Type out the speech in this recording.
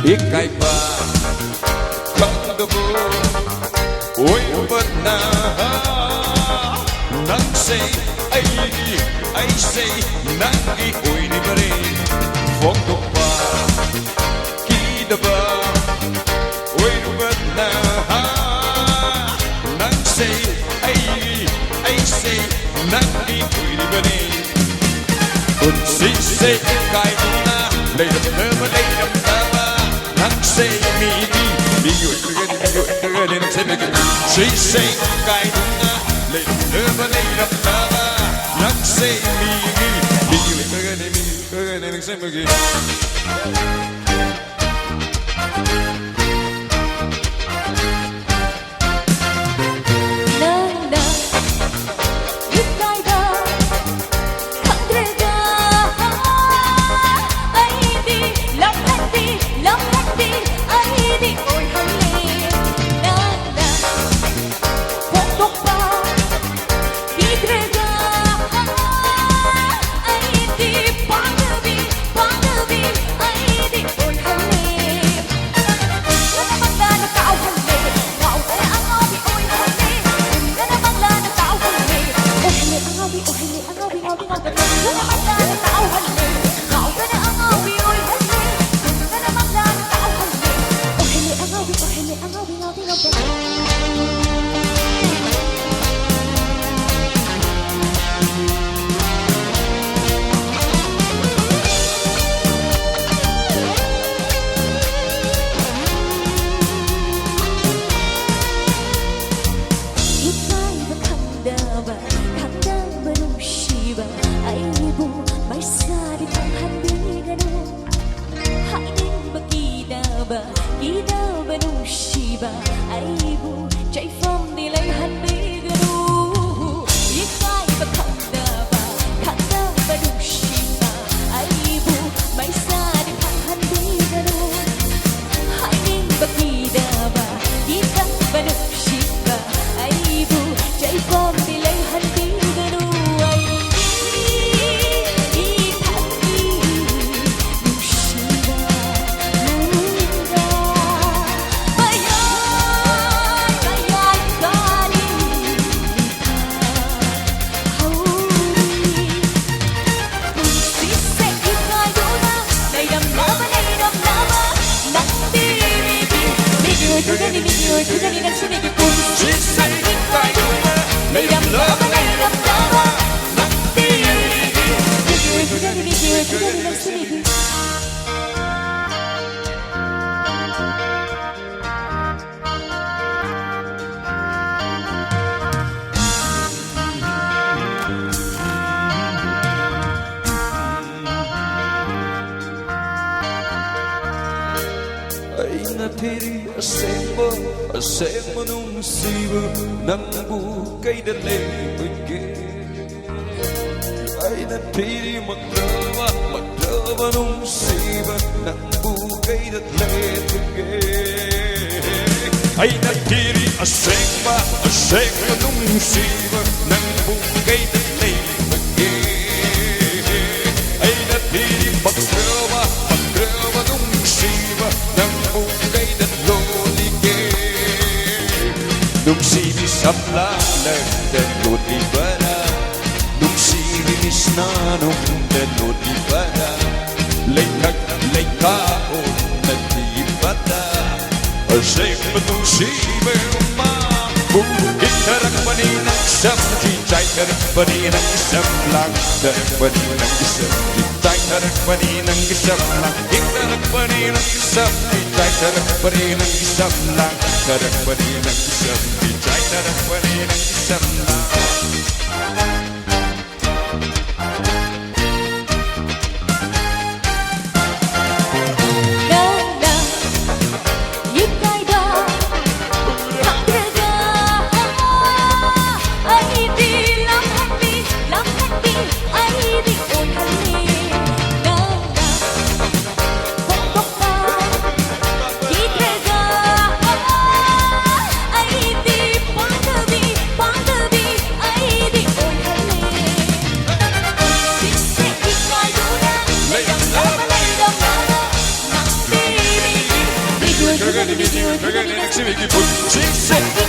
ika'y ba kagabo oy ba't na nang say ay say nang iko'y di ba rin fondo pa kita ba oy ba't na nang say ay say nang iko'y di ba rin kung sisay ika'y muna laylam naman laylam tama nang say migi bigoy kagani nang say migi sisay ika'y muna laylam naman laylam tama nang say migi bigoy kagani nang say migi Asema nung siba ng bukay na lemagay ay natiri magdrama nung siba ng bukay na lemagay ay natiri asema nung siba ng bukay na lemagay ay natiri magdrama nung siba ng bukay na nung sinisaplanag danod ni bara nung sininis na nung danod ni bara lay kao nag-iibata asay matong sibema itarak pa rin ang isang kitay tarak pa rin ang isang lang tarak pa rin ang isang kitay tarak pa rin ang isang lang itarak pa rin ang isang kitay tarak pa rin ang isang lang tarak pa rin ang isang kitay tarak pa rin ang isang lang sexy, make it put, sexy.